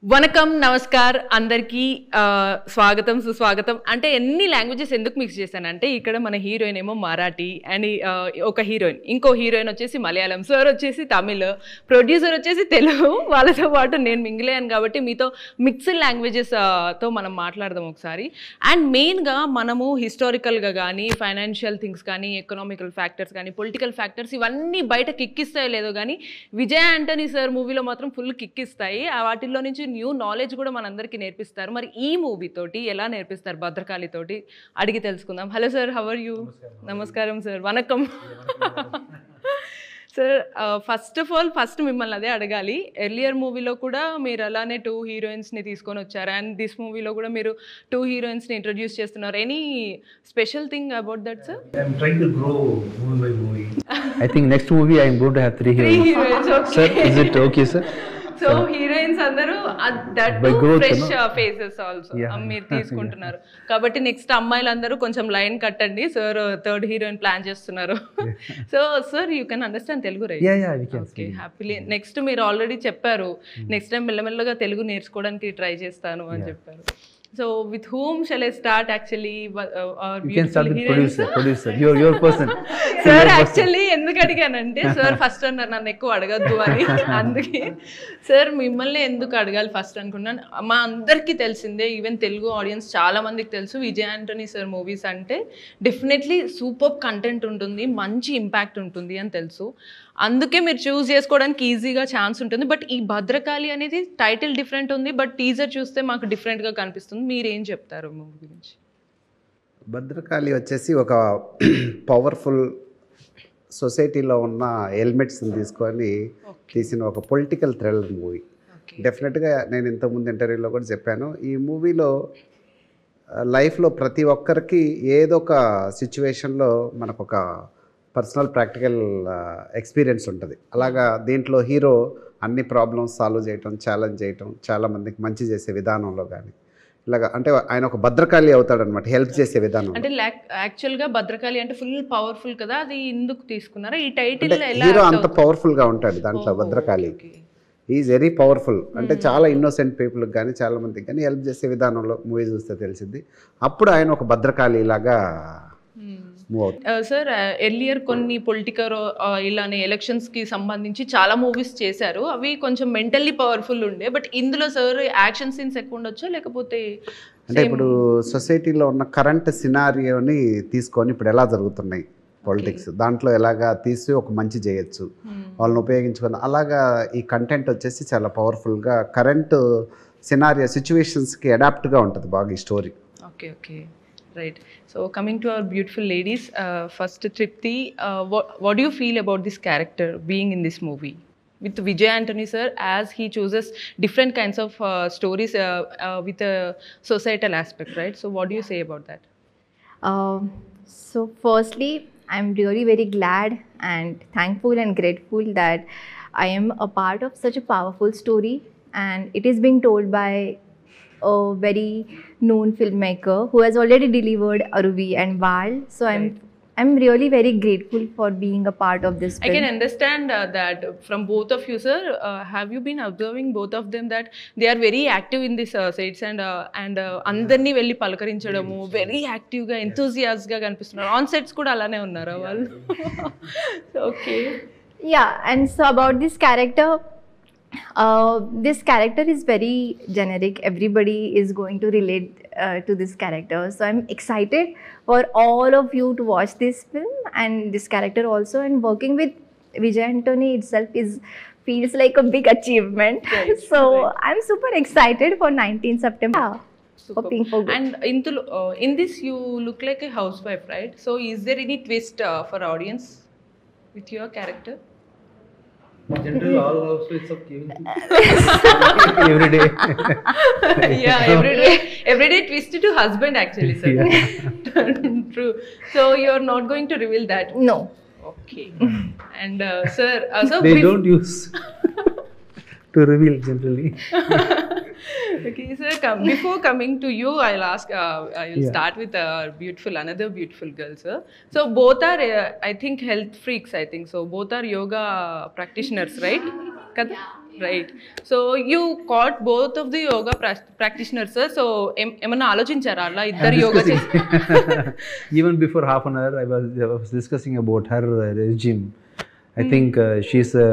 వనకం నమస్కార్ అందరికీ స్వాగతం సుస్వాగతం అంటే ఎన్ని లాంగ్వేజెస్ ఎందుకు మిక్స్ చేశానంటే ఇక్కడ మన హీరోయిన్ ఏమో మరాఠీ అండ్ ఒక హీరోయిన్ ఇంకో హీరోయిన్ వచ్చేసి మలయాళం సార్ వచ్చేసి తమిళ్ ప్రొడ్యూసర్ వచ్చేసి తెలుగు వాళ్ళతో పాటు నేను మింగిలేను కాబట్టి మీతో మిక్స్డ్ లాంగ్వేజెస్ తో మనం మాట్లాడదాం ఒకసారి అండ్ మెయిన్గా మనము హిస్టారికల్గా కానీ ఫైనాన్షియల్ థింగ్స్ కానీ ఎకనామికల్ ఫ్యాక్టర్స్ కానీ పొలిటికల్ ఫ్యాక్టర్స్ ఇవన్నీ బయట కిక్కిస్తాయో లేదో కానీ విజయ్ ఆంటనీ సార్ మూవీలో మాత్రం ఫుల్ కిక్కిస్తాయి వాటిల్లో నుంచి న్యూ నాలెడ్జ్ కూడా మనందరికీ నేర్పిస్తారు మరి ఈ మూవీ తోటి ఎలా నేర్పిస్తారు భద్రకాళి తోటి అడిగి తెలుసుకుందాం hello sir how are you నమస్కారం సార్ వనకం sir first of all first మిమ్మల్ని అదే అడగాలి ఎర్లియర్ మూవీలో కూడా మీరు అలానే 2 హీరోయిన్స్ని తీసుకొని వచ్చారు అండ్ దిస్ మూవీలో కూడా మీరు 2 హీరోయిన్స్ని ఇంట్రడ్యూస్ చేస్తున్నారు any special thing about that sir I'm trying to grow movie by movie. I think next movie I am going to have 3 heroines. 3 heroines, okay. Sir, is it okay, sir? So heroines అందరూ that fresh faces also మీరు తీసుకుంటున్నారు కాబట్టి next అమ్మాయిలందరూ కొంచెం line కట్టండి sir 3rd heroine plan చేస్తున్నారు so sir you can understand Telugu right Yeah, we can. Okay happily next మీరు already చెప్పారు నెక్స్ట్ టైం మెల్లమెల్లగా తెలుగు నేర్చుకోవడానికి ట్రై చేస్తాను అని చెప్పారు so with whom shall I start actually You can start with producer. Your person. Sir actually ఎందుకు అడిగానంటే sir first అన్నారు నన్ను ఎక్కువ అడగద్దు అని అందుకే సార్ మిమ్మల్ని ఎందుకు అడగాలి ఫస్ట్ అనుకున్నాను మా అందరికీ తెలిసిందే ఈవెన్ తెలుగు ఆడియన్స్ చాలా మందికి తెలుసు విజయ్ ఆంటనీ సార్ మూవీస్ అంటే డెఫినెట్లీ సూపర్ కంటెంట్ ఉంటుంది మంచి ఇంపాక్ట్ ఉంటుంది అని తెలుసు అందుకే మీరు చూస్ చేసుకోవడానికి ఈజీగా ఛాన్స్ ఉంటుంది బట్ ఈ భద్రకాళి అనేది టైటిల్ డిఫరెంట్ ఉంది బట్ టీజర్ చూస్తే మాకు డిఫరెంట్గా కనిపిస్తుంది మీరు ఏం చెప్తారు మూవీ గురించి భద్రకాళి వచ్చేసి ఒక పవర్ఫుల్ సొసైటీలో ఉన్న ఎలిమెంట్స్ని తీసుకొని తీసిన ఒక పొలిటికల్ థ్రిల్లర్ మూవీ డెఫినెట్గా నేను ఇంతకుముందు ఇంటర్వ్యూలో కూడా చెప్పాను ఈ మూవీలో లైఫ్లో ప్రతి ఒక్కరికి ఏదో ఒక సిచ్యువేషన్లో మనకు ఒక పర్సనల్ ప్రాక్టికల్ ఎక్స్పీరియన్స్ ఉంటుంది అలాగా దీంట్లో హీరో అన్ని ప్రాబ్లమ్స్ సాల్వ్ చేయటం ఛాలెంజ్ చేయటం చాలామందికి మంచి చేసే విధానంలో కానీ ఇలాగా అంటే ఆయన ఒక భద్రకాళి అవుతాడనమాట హెల్ప్ చేసే విధానం అంటే యాక్చువల్గా భద్రకాళి అంటే ఫుల్ పవర్ఫుల్ కదా అది ఎందుకు తీసుకున్నారా ఈ టైటిల్ హీరో అంత పవర్ఫుల్గా ఉంటాడు దాంట్లో భద్రకాళి ఈజ్ వెరీ పవర్ఫుల్ అంటే చాలా ఇన్నోసెంట్ పీపుల్కి కానీ చాలా మందికి కానీ హెల్ప్ చేసే విధానంలో మూవీ చూస్తే తెలిసింది అప్పుడు ఆయన ఒక భద్రకాళి లాగా సార్ ఎర్లియర్ కొన్ని పొలిటికల్ ఇలానే ఎలక్షన్స్కి సంబంధించి చాలా మూవీస్ చేశారు అవి కొంచెం మెంటల్లీ పవర్ఫుల్ ఉండే బట్ ఇందులో సార్ యాక్షన్ సీన్స్ ఎక్కువ ఉండొచ్చా లేకపోతే అంటే ఇప్పుడు సొసైటీలో ఉన్న కరెంట్ సినారియోని తీసుకొని ఇప్పుడు ఎలా జరుగుతున్నాయి పాలిటిక్స్ దాంట్లో ఎలాగా తీసి ఒక మంచి చేయొచ్చు వాళ్ళని ఉపయోగించుకొని అలాగా ఈ కంటెంట్ వచ్చేసి చాలా పవర్ఫుల్గా కరెంట్ సినారియో సిచ్యువేషన్స్కి అడాప్ట్గా ఉంటుంది బాగా ఈ story okay okay right so coming to our beautiful ladies first Tripti, what do you feel about this character being in this movie with Vijay Antony sir as he chooses different kinds of stories with a societal aspect, right? So what do you say about that? So firstly, I'm really very glad and thankful and grateful that I am a part of such a powerful story and it is being told by a very known filmmaker who has already delivered Aruvi and Val. So I'm really very grateful for being a part of this film. I can understand that from both of you, sir. Have you been observing both of them that they are very active in this sites and అందరినీ వెళ్ళి పలకరించడము very యాక్టివ్గా ఎంతూజియాస్గా కనిపిస్తున్నారు on sets కూడా అలానే ఉన్నారా వాళ్ళు okay Yeah, and so about this character is very generic. Everybody is going to relate to this character. So I'm excited for all of you to watch this film and this character also. And working with Vijay Antony itself feels like a big achievement. Right, so right. I'm super excited for 19th September. Hoping for good. And in this you look like a housewife, right? So is there any twist for audience with your character? Generally, all housewives of giving Every day. Yeah, every day twist to husband actually, sir. True. So you're not going to reveal that? No. Okay. And sir, so They don't use to reveal generally. Okay, sir. Before coming to you, I'll ask. I'll start with another beautiful girl, sir. So both are, I think, health freaks. I think so. Both are yoga practitioners, right? Kada? Right so you caught both of the yoga practitioners so ఏమన్నా ఆలోచించారా అలా ఇద్దరు యోగా చేసి Even before half an hour, I was discussing about her regime. I think she's a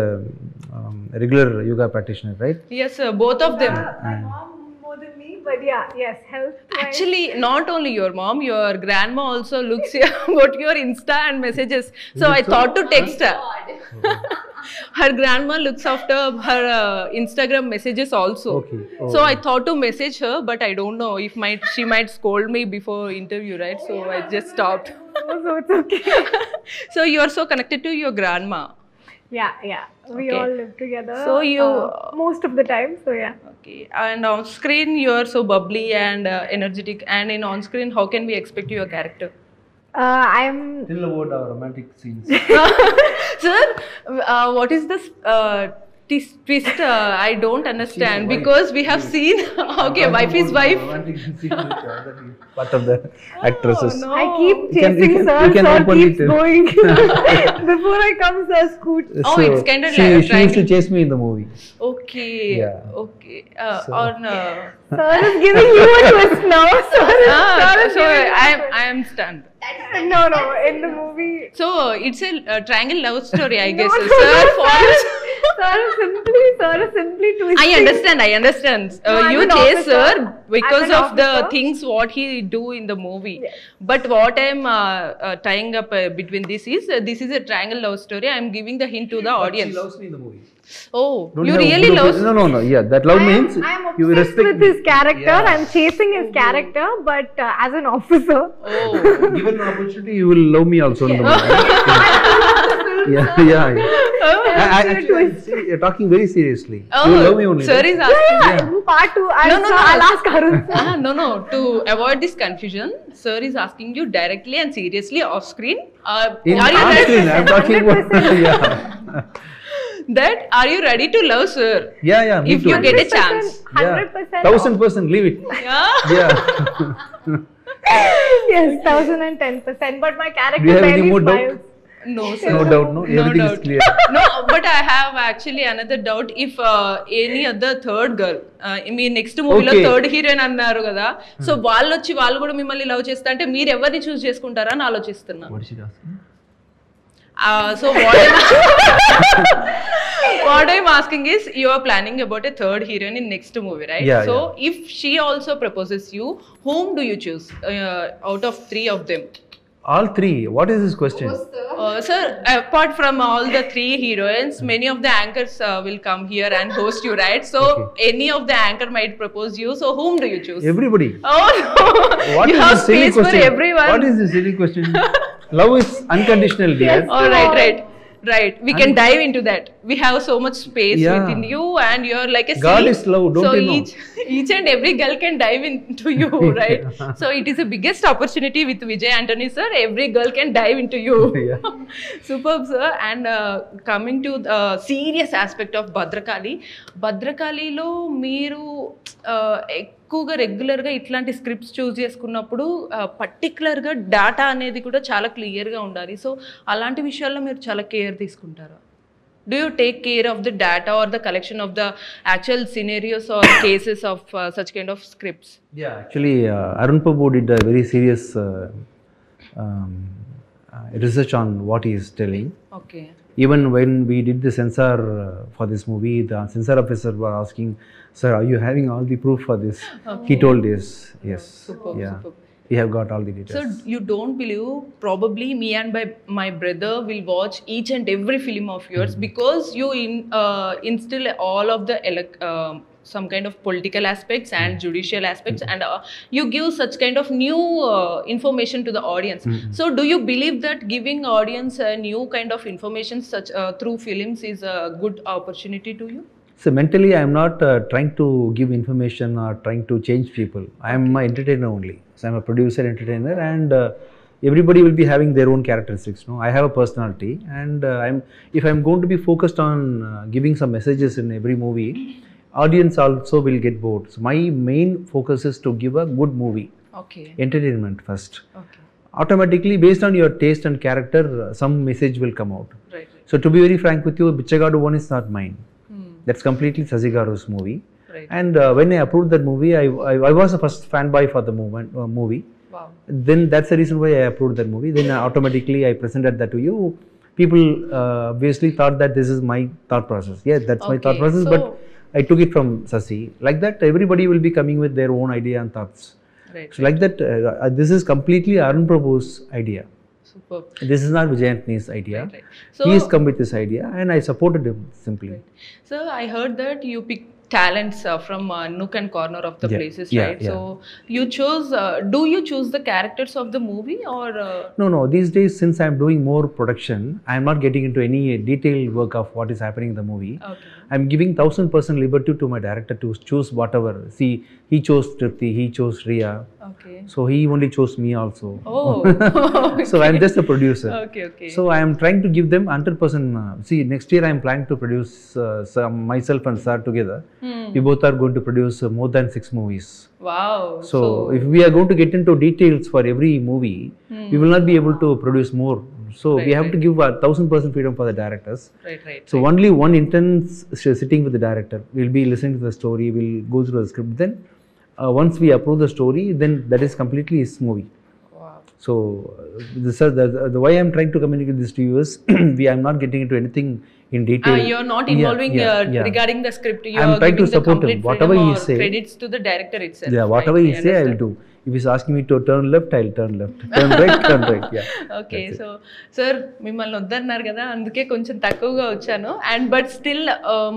regular yoga practitioner, right? Yes both of them My mom more than me, but yeah, yes, health. Actually, not only your mom, your grandma also looks about your Insta and messages. So I thought to text her. Her grandma looks after her Instagram messages also. Okay. So I thought to message her, but I don't know if she might scold me before interview, right? So I just stopped. So it's okay. So you are so connected to your grandma. Yeah, yeah. We Okay. all live together. So you- most of the time. So yeah. Okay. And on screen, you are so bubbly and energetic. And in on screen, how can we expect your character? I'm. Tell about our romantic scenes. Sir, what is this twist? I don't understand wife. because we have seen. Okay, wife is wife. Romantic scenes with other part of the actresses. no. I keep You can- chasing you can- sir. you can Sir openly keeps tell. going. Before I come, sir scoot. Oh, it's kind of she, like a she used to triangle. chase me in the movie. Okay. Yeah. Okay. So- On. Sir is giving you a twist now. Sir is So giving I am stunned. No, in the movie. So it's a triangle love story, I guess. No, Sir sir falls. Sir is simply twisting. I understand. No, I'm You an chase officer. sir because I'm an of the officer. things what he do in the movie. Yes. But what I'm tying up between this is a triangle love story. I'm giving the hint to the audience. She loves me in the movie. Oh, Don't you have really good love. opinion. No. Yeah, that love means I'm you obsessed respect with me. his character. Yeah. I'm chasing his character, but as an officer. Oh, Given an opportunity, you will love me also in the movie. Yeah. Actually, you're talking very seriously. You will love me only. Sir right? is asking. In part 2, No. I'll ask Arun. No. To avoid this confusion, sir is asking you directly and seriously off screen. In Are you on ready? screen, I'm talking about. Yeah. That are you ready to love sir? Yeah. Me If too. you get a chance. 100%. 1000%, leave it. Yeah. Yeah. Yes, 1010%. But my character Do you have any barely more doubt? smiles. No, sir. No doubt, no? Everything is doubt. clear. No, but I have actually another doubt. If any other third girl, me next మూవీలో Okay. Third heroine అన్నారు కదా so వాళ్ళు కూడా మిమ్మల్ని love చేస్తా అంటే మీరు ఎవరిని చూస్ చేసుకుంటారా అని ఆలోచిస్తున్నా What is she asking? So what I'm asking is you are planning about a third heroine in next movie, right? Yeah, So if she also proposes you, whom do you choose out of three of them? All three. What is this question? Sir, apart from all the three heroines, many of the anchors will come here and host you, right? So any of the anchor might propose you. So whom do you choose? Everybody. Oh no! What You is have this silly space for question? everyone. What is this silly question? Love is unconditional, dear. All right. We can dive into that. We have so much space Yeah. within you, and you're like a God sea. is love, don't so you know? each and every girl can dive into you, right? So it is the biggest opportunity with Vijay Antony, sir. Every girl can dive into you. Yeah. Superb, sir. And coming to the serious aspect of భద్రకాళిలో మీరు ఎక్కువగా రెగ్యులర్గా ఇట్లాంటి scripts చూస్ చేసుకున్నప్పుడు పర్టికులర్గా data అనేది కూడా చాలా క్లియర్గా ఉండాలి సో అలాంటి విషయాల్లో మీరు చాలా కేర్ తీసుకుంటారా do you take care of the data or the collection of the actual scenarios or cases of such kind of scripts Yeah, actually, Arun Prabhu did a very serious research on what he is telling. Okay Even when we did the censor for this movie, the censor officer were asking, "Sir, are you having all the proof for this?" He told yes, yes, Superb, yeah. superb. We have got all the details. So you don't believe probably me and my brother will watch each and every film of yours because you instill all of the some kind of political aspects and judicial aspects and you give such kind of new information to the audience. So do you believe that giving audience a new kind of information such through films is a good opportunity to you? So mentally, I am not trying to give information or trying to change people. I am my entertainer only. So I am a producer, entertainer, and everybody will be having their own characteristics. No, I have a personality, and if I am going to be focused on giving some messages in every movie, audience also will get bored. So my main focus is to give a good movie, Okay. entertainment first. Okay. Automatically, based on your taste and character, some message will come out. Right. So to be very frank with you, Bichagadu one is not mine. That's completely Sasigaru's movie. Right. And when I approved that movie, I was the first fanboy for the movie. Wow. Then that's the reason why I approved that movie. Then automatically I presented that to you. People obviously thought that this is my thought process. Yeah, that's my thought Okay, process, so- but I took it from Sasi. Like that, everybody will be coming with their own idea and thoughts. Right. So like that, this is completely Arun Prabhu's idea. Superb. This is not Vijayantani's idea. Right. He has So, come with this idea and I supported him simply. so I heard that you picked talents from nook and corner of the Yeah, places, yeah, right? yeah. So you chose. Do you choose the characters of the movie or? No. These days, since I'm doing more production, I'm not getting into any detailed work of what is happening in the movie. Okay. I'm giving 1000% liberty to my director to choose whatever. See, he chose Tripti, he chose Riya, Okay. so he only chose me also. Oh. So I'm just a producer. Okay. So I am trying to give them 100%. See, next year I am planning to produce myself and Sir together. We both are going to produce more than 6 movies. Wow. So if we are going to get into details for every movie, we will not be able to produce more. So we have to give 1000% freedom for the directors. Right. So only one intense sitting with the director. We'll be listening to the story. We'll go through the script. Then once we approve the story, then that is completely his movie. Wow. So the way I'm trying to communicate this to you is, I'm not getting into anything in detail. You're not involving regarding the script. You're I'm trying to giving the support him. complete Whatever freedom he or say. credits to the director itself. Yeah, whatever right? he say, I will do. If he's asking me to turn left, I'll turn left. Turn right, turn right. Yeah. Okay so sir మిమ్మల్ని వద్దన్నారు కదా అందుకే కొంచెం తక్కువగా వచ్చాను and but still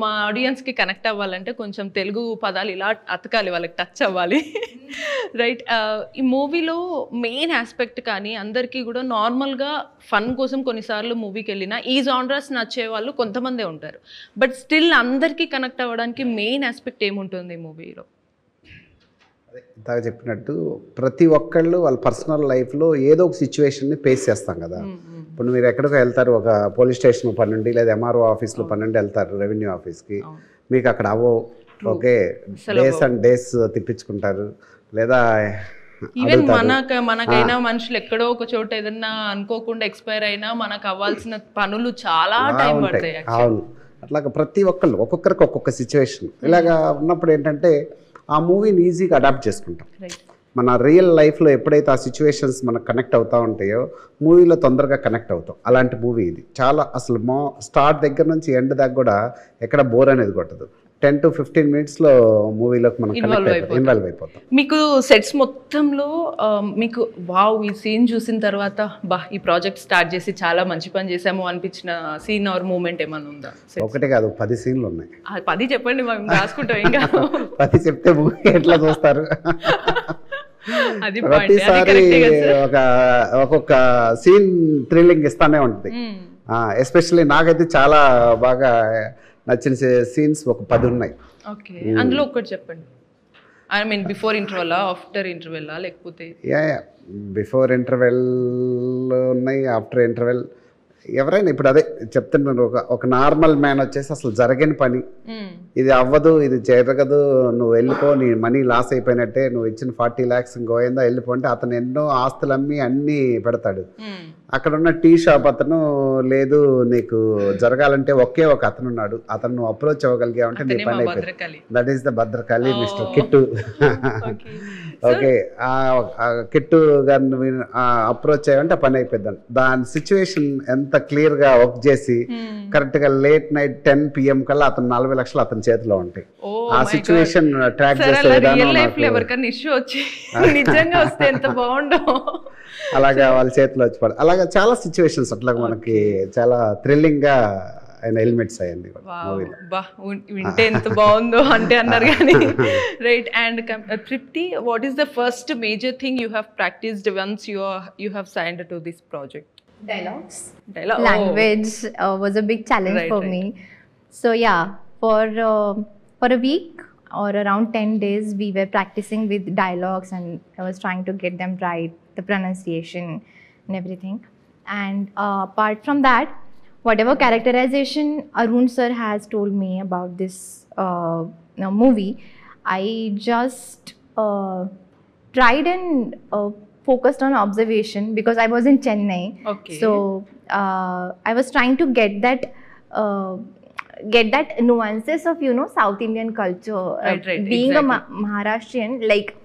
మా ఆడియన్స్కి connect అవ్వాలంటే కొంచెం తెలుగు పదాలు ఇలా అతకాలి వాళ్ళకి టచ్ అవ్వాలి రైట్ ఈ మూవీలో మెయిన్ ఆస్పెక్ట్ కానీ అందరికీ కూడా నార్మల్గా ఫన్ కోసం కొన్నిసార్లు మూవీకి వెళ్ళినా ఈ జానరస్ నచ్చే వాళ్ళు కొంతమందే ఉంటారు బట్ స్టిల్ అందరికీ కనెక్ట్ అవ్వడానికి మెయిన్ ఆస్పెక్ట్ ఏముంటుంది ఈ మూవీలో ఇందాక చెప్పినట్టు ప్రతి ఒక్కళ్ళు వాళ్ళ పర్సనల్ లైఫ్లో ఏదో ఒక సిచ్యువేషన్ని ఫేస్ చేస్తాం కదా. ఇప్పుడు మీరు ఎక్కడికో వెళ్తారు, ఒక పోలీస్ స్టేషన్ పని నుండి లేదా ఎంఆర్ఓ ఆఫీస్లో పని నుండి వెళ్తారు రెవెన్యూ ఆఫీస్కి. మీకు అక్కడ ఓకే డేస్ అండ్ డేస్ తిప్పించుకుంటారు, లేదా ఈవెన్ మనకైనా మనుషులు ఎక్కడో ఒక చోట ఏదన్నా అనుకోకుండా ఎక్స్పైర్ అయినా మనకు అవ్వాల్సిన పనులు చాలా టైం పడతాయి. అవును, అట్లాగా ప్రతి ఒక్కళ్ళు ఒక్కొక్కరికి ఒక్కొక్క సిచ్యువేషన్ ఇలాగా ఉన్నప్పుడు ఏంటంటే ఆ మూవీని ఈజీగా అడాప్ట్ చేసుకుంటాం. మన రియల్ లైఫ్లో ఎప్పుడైతే ఆ సిచ్యువేషన్స్ మనకు కనెక్ట్ అవుతూ ఉంటాయో మూవీలో తొందరగా కనెక్ట్ అవుతాం. అలాంటి మూవీ ఇది. చాలా అసలు స్టార్ట్ దగ్గర నుంచి ఎండ్ దాకా కూడా ఎక్కడ బోర్ అనేది కొట్టదు. 10 to 15 minutesలో మూవీలోకి మనం ఇన్వాల్వ్ అయిపోతాం. మీకు సెట్స్ మొత్తంలో మీకు వావ్ ఈ సీన్ చూసిన తర్వాత ఈ ప్రాజెక్ట్ స్టార్ట్ చేసి చాలా మంచి పని చేసాము అనిపించిన సీన్ ఆర్ మూమెంట్ ఏమైనా ఉందా? ఒకటే కాదు 10 సీన్లు ఉన్నాయి. 10 చెప్పండి, మేము రాసుకుంటాం. ఇంకా 10 చెప్తే మూవీ ఎట్లా చూస్తారు? అది ప్రతిసారి ఒక్కొక్క సీన్ థ్రిల్లింగ్ ఇస్తానే ఉంటుంది. ఎస్పెషల్లీ నాకైతే చాలా బాగా నచ్చిన సీన్స్ ఒక 10 ఉన్నాయి. ఓకే, అందులో ఒకటి చెప్పండి. I mean before interval, after interval, లేకపోతే బిఫోర్ ఇంటర్వెల్ ఉన్నాయి, ఆఫ్టర్ ఇంటర్వెల్. ఎవరైనా ఇప్పుడు అదే చెప్తున్నాను, ఒక నార్మల్ మ్యాన్ వచ్చేసి అసలు జరగని పని, ఇది అవ్వదు, ఇది జరగదు, నువ్వు వెళ్ళిపో, నీ మనీ లాస్ అయిపోయినట్టే, నువ్వు ఇచ్చిన 40 lakhs గోయిందా వెళ్ళిపో అంటే అతను ఎన్నో ఆస్తులు అమ్మి అన్నీ పెడతాడు. అక్కడ ఉన్న టీ షాప్ అతను లేదు, నీకు జరగాలంటే ఒకే ఒక అతను ఉన్నాడు, అతను నువ్వు అప్రోచ్ అవ్వగలిగావంటే నీ పని అయిపోయింది. That is the Bhadrakali mister Kittu. Okay, Kittu గారిని అప్రోచ్ అయ్యామంటే ఆ పని అయిపోద్దాం. దాని సిచ్యువేషన్ ఎంత క్లియర్గా వర్క్ చేసి కరెక్ట్గా లేట్ నైట్ 10 PM కల్లా అతను 40 లక్షలు అతని చేతిలో ఉంటాయి. ఆ సిచ్యువేషన్ ట్రాక్ చేసే ఎవరికైనా ఇష్యూ వచ్చి నిజంగా వస్తే ఎంత బాగుండో అలాగా వాళ్ళ చేతిలో వచ్చి పడ అలాగా చాలా సిచ్యువేషన్స్ అట్లా మనకి చాలా థ్రిల్లింగ్గా ఆయన ఎలిమెంట్స్ అయ్యండి మూవీలో. వింటే ఎంత బాగుందో అంటే అన్నారు కానీ. Right, and Tripti, what is the first major thing you have practiced once you have signed to this project? Dialogues. Language was a big challenge for me. So yeah, for a week or around 10 days we were practicing with dialogues and I was trying to get them right, the pronunciation and everything. And apart from that, whatever characterization Arun sir has told me about this movie, I just tried and focused on observation because I was in Chennai. Okay. So I was trying to get that get that nuances of South Indian culture. Right, Being exactly. a Maharashtrian, like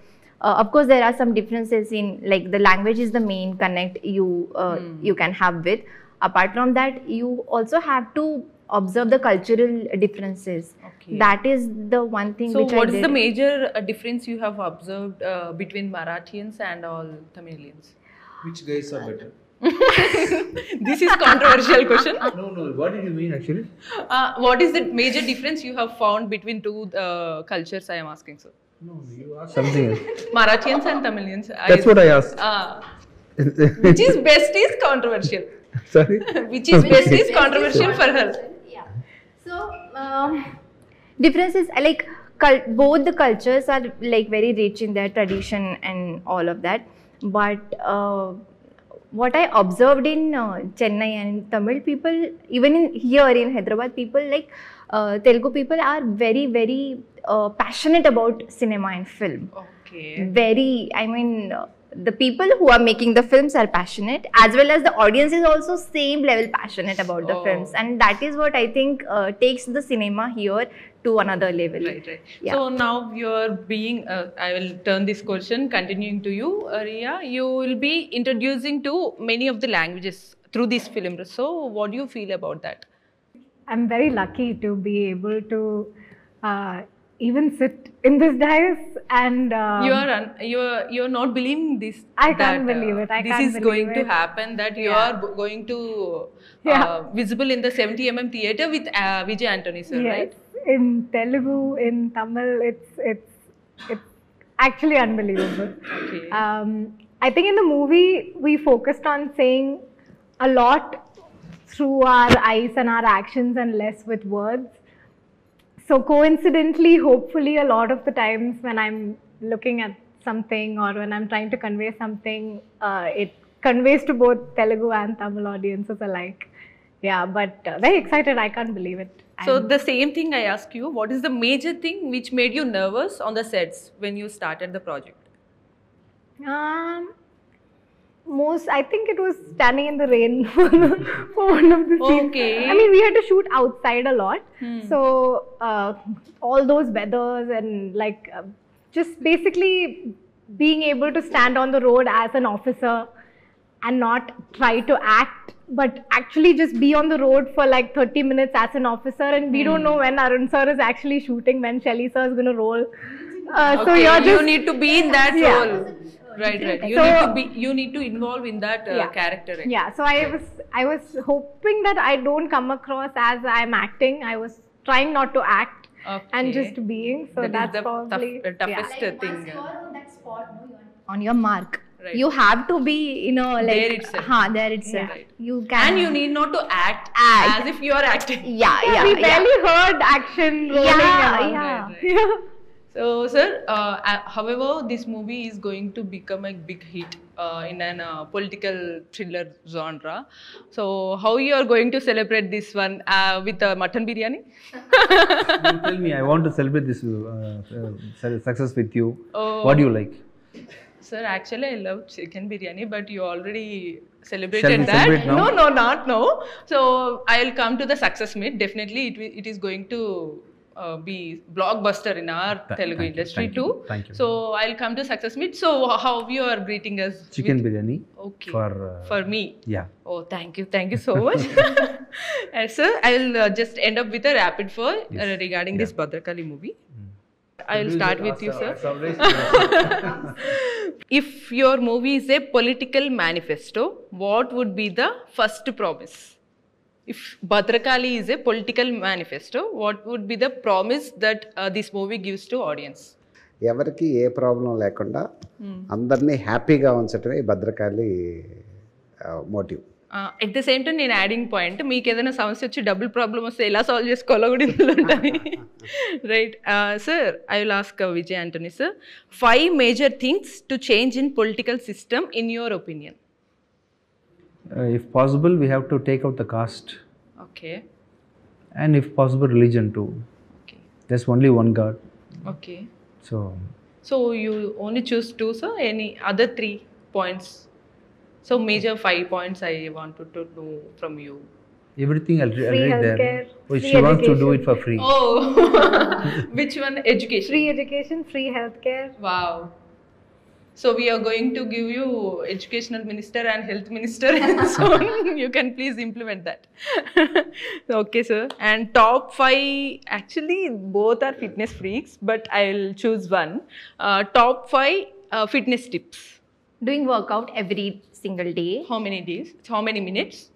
of course there are some differences in, like, the language is the main connect you can have with. Apart from that, you also have to observe the cultural differences. Okay. That is the one thing So which I what is did. the major difference you have observed between Marathians and all Tamilians? Which guys are better? This is controversial question. No. What did you mean actually? What is the major difference you have found between two cultures? I am asking, sir. No, you asked something else. Marathians and Tamilians. That's what I asked. Which is best is controversial. Sorry. Which is best is controversial for her. Yeah. So differences, like, both the cultures are like very rich in their tradition and all of that. But what I observed in Chennai and Tamil people, even here in Hyderabad, people like Telugu people are very, very passionate about cinema and film. Okay. Very, I mean, the people who are making the films are passionate, as well as the audience is also same level passionate about the films, and that is what I think takes the cinema here to another level. Right. Yeah. So now you're being, I will turn this question continuing to you, Riya. You will be introducing to many of the languages through this film. So what do you feel about that? I'm very lucky to be able to even sit in this dais and You're not believing this. I can't that, believe it. I this can't is believe going to it. happen. That you Yeah. are going to Yeah. visible in the 70mm theater with Vijay Antony, sir, yes, right? in Telugu, in Tamil, it's actually unbelievable. Okay. I think in the movie we focused on saying a lot through our eyes and our actions and less with words. So coincidentally, hopefully, a lot of the times when I'm looking at something or when I'm trying to convey something, it conveys to both Telugu and Tamil audiences alike. Yeah, but very excited. I can't believe it. So the same thing I ask you, what is the major thing which made you nervous on the sets when you started the project? I think it was standing in the rain for one of the scenes. Okay. I mean, we had to shoot outside a lot. So all those weathers and like just basically being able to stand on the road as an officer and not try to act, but actually just be on the road for like 30 minutes as an officer, and we don't know when Arun sir is actually shooting, when Shelly sir is going to roll. So Okay, you're just, you need to be in that Yeah. role. Right. You need to involve in that Yeah. character. Right? Yeah, so I was hoping that I don't come across as I'm acting. I was trying not to act and Okay. just being. So That is that's the probably toughest Like, thing. once you're on that spot, on your mark, Right. you have to be, like There itself. there itself. Right. You can, And you need not to act Act. as if you are acting. yeah, we barely heard action rolling Yeah, and all. yeah. Right. So, sir, however, this movie is going to become a big hit in an political thriller genre. So, how you are going to celebrate this one with mutton biryani? You tell me, I want to celebrate this success with you. Oh. What do you like? Sir, actually, I love chicken biryani, but you already Shall celebrated we that. celebrate now? No, not now. So, I will come to the success meet. Definitely, it is going to be blockbuster in our Telugu thank you, industry thank you, too. thank you. So, I'll come to success meet. So, how you are greeting us? Chicken with- biryani. Okay. For me. yeah. Oh, thank you so much. And sir, I will just end up with a rapid fire regarding this Bhadrakali movie. I will start with you, sir. If your movie is a political manifesto, what would be the first promise? If Bhadrakali is a political manifesto, what would be the promise that this movie gives to audience? ఎవరికి ఏ problem లేకుండా అందరినీ హ్యాపీగా ఉంచడమే ఈ Bhadrakali motive. At the same time నేను adding point, మీకు ఏదైనా సమస్య వచ్చి డబుల్ ప్రాబ్లమ్ వస్తే ఎలా సాల్వ్ చేసుకోవాలో కూడా ఇందులో ఉంటుంది. Right sir, I will ask Vijay Antony sir, 5 major things to change in political system in your opinion. If possible, we have to take out the caste, okay and if possible, religion too. Okay There's only one God. Okay So so you only choose 2 sir, any other 3 points? So major 5 points I wanted to know from you. Everything already there. healthcare, Oh, free she wants to do education. it for free. Oh, which one? Education. Free education, free healthcare. Wow. So we are going to give you educational minister and health minister, and so you can please implement that. Okay, sir. And top 5, actually both are fitness freaks, but I'll choose one. Top 5 fitness tips. Doing workout every single day. How many days? How many minutes?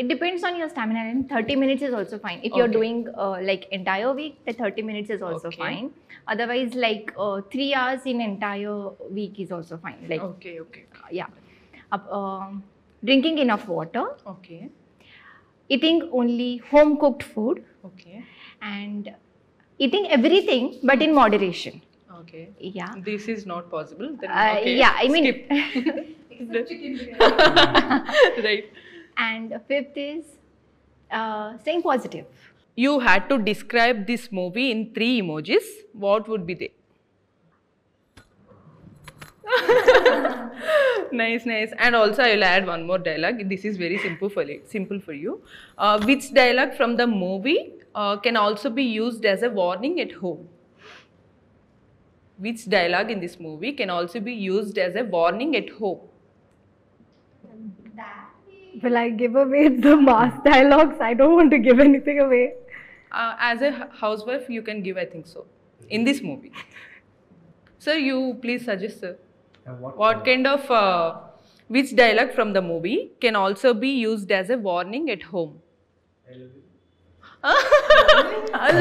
It depends on your stamina, and 30 minutes is also fine. If you're Okay. doing like entire week, the 30 minutes is also Okay. fine. Otherwise, like 3 hours in entire week is also fine. Like Okay, okay, yeah, drinking enough water, okay, eating only home cooked food, okay, and eating everything but in moderation. okay. Yeah. This is not possible. Then okay. Yeah, I mean, Right. and fifth is staying positive. You had to describe this movie in 3 emojis. What would be they? Nice, nice. And also, I will add one more dialogue. This is very simple for you. Which dialogue from the movie can also be used as a warning at home? Which dialogue in this movie can also be used as a warning at home? Will I give away the mass dialogues? I don't want to give anything away. As a housewife, you can give, I think so, in this movie. Sir, you please suggest, sir. What kind of, which dialogue from the movie can also be used as a warning at home?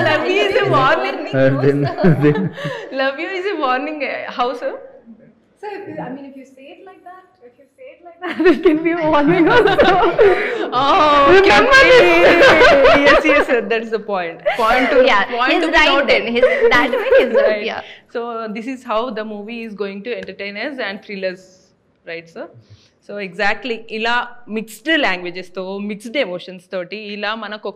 Love you is a warning. Then Love you is a warning. How, sir? So, if you say it like that, it can be a warning also. Oh, Remember yes, sir. That's the point. Point to Yeah, point he's to be right noted. then. That way is right. Right. Yeah. So this is how the movie is going to entertain us and thrill us, right, sir? So exactly ఇలా mixed లాంగ్వేజెస్తో mixed emotions తోటి ఇలా మనకు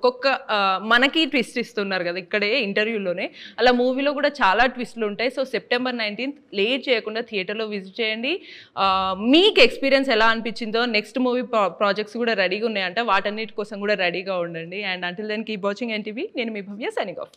మనకి twist ఇస్తున్నారు కదా ఇక్కడే ఇంటర్వ్యూలోనే, అలా మూవీలో కూడా చాలా ట్విస్ట్లు ఉంటాయి. సో September 19th లేట్ చేయకుండా థియేటర్లో విజిట్ చేయండి. మీకు ఎక్స్పీరియన్స్ ఎలా అనిపించిందో, నెక్స్ట్ మూవీ ప్రాజెక్ట్స్ కూడా రెడీగా ఉన్నాయంట, వాటన్నిటి కోసం కూడా రెడీగా ఉండండి. And until then keep watching NTV. నేను మీ భవ్య, సైనింగ్ ఆఫ్.